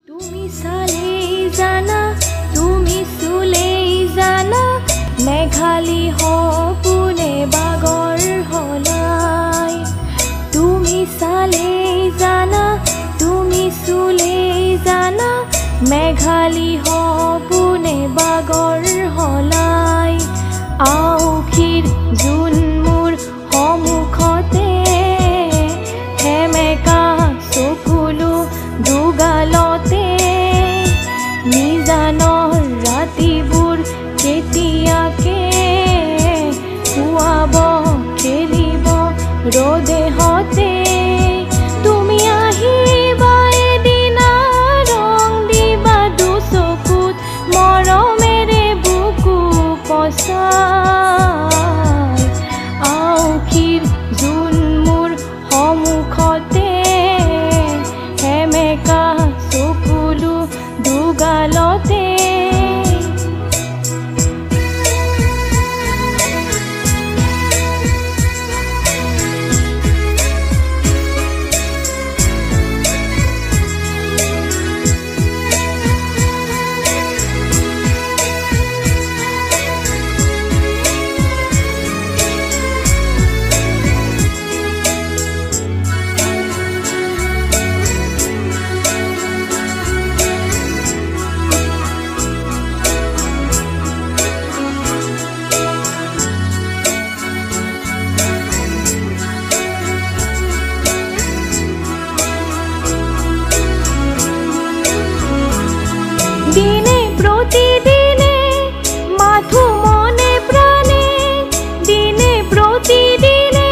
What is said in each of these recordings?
তুমি চালেই জানা, তুমি চুলেই জানা, মেঘালী সপোনে বাগৰ হলাই। তুমি চালেই জানা, তুমি চুলেই জানা, মেঘালী সপোনে বাগৰ হলাই। আউখীৰ জোন মোৰ সন্মুখতে, সেমেকা চকুলো দুগালতে, নিজানৰ ৰাতিবোৰ কেতিয়াকে পুৱাব খেলিব ৰ'দেহতে। তুমি আহিবা এদিনা, ৰং দিবা দুচকুত, মৰমেৰে বুকু পচাই। আউখীৰ জোন মোৰ সন্মুখতে, সেমেকা চকুলো দুগালতে। দিনে প্রতিদিনে মাথো মনে প্রাণে, দিনে প্রতিদিনে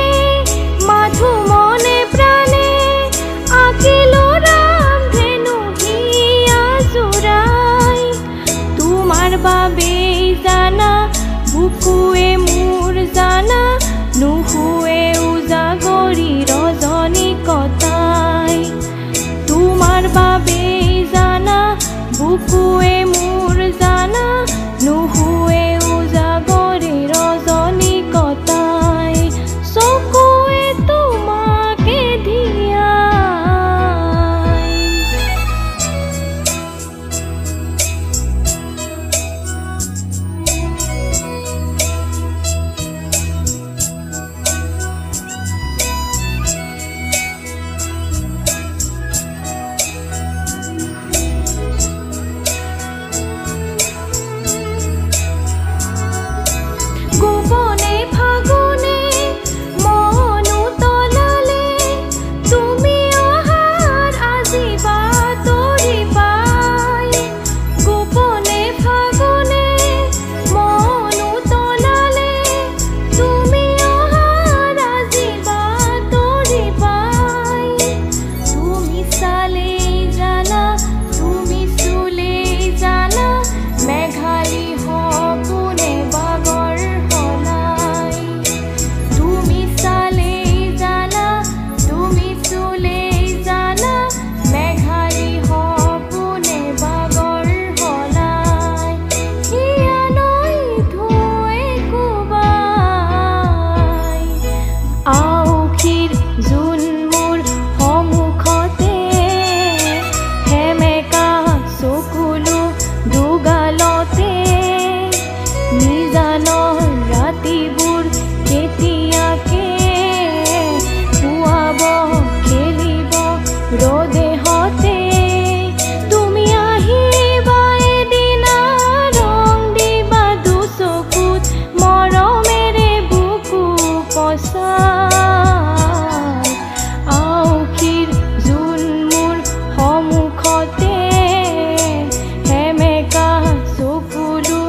মাথো মনে প্রাণে, আঁকিল রাম ধেনু হিয়া জোড়াই। তোমার বাবেই জানা, বুকুৱে মোৰ জানা, নুশুৱে উজাগৰি ৰজনী কটাই। তোমাৰ বাবেই জানা, বুকুৱে মোৰ জানা, নুশুৱে উজাগৰি ৰজনী কটাই। চকুৱে তোমাকে ধিয়াই। গোপনে ফাগুনে মন উতলালে, তুমি অহাৰ আজি বাতৰি পাই। গোপনে ফাগুনে মন উতলালে, তুমি অহাৰ আজি বাতৰি পাই। তুমি চালেই জানা, তুমি চুলেই জানা, মেঘালী সপোনে বাগৰ হলাই। তুমি চালেই জানা, তুমি চুলেই জানা, মেঘালী সপোনে বাগৰ হলাই। হিয়া নৈ ঢৌৱে কোবাই। আউখীৰ জোন মোৰ সন্মুখতে, সেমেকা চকুলো দুগালতে, নিজানৰ ৰাতিবোৰ কেতিয়াকে পুৱাব খেলিব ৰ'দেহতে। তুমি আহিবা এদিনা, ৰং দিবা দুচকুত, মৰমেৰে বুকু পচাই। আউখীৰ জোন মোৰ সন্মুখতে, সেমেকা চকুলো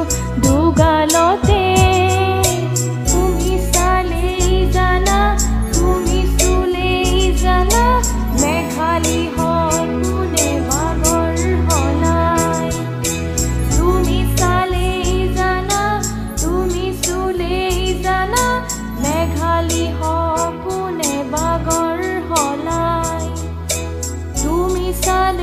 দুগালতে। তুমি চালেই জানা, তুমি চুলেই জানা, মেঘালী সপোনে বাগৰ হলাই। তুমি চালেই জানা, তুমি চুলেই জানা, মেঘালী সপোনে বাগৰ হলাই। তুমি চালে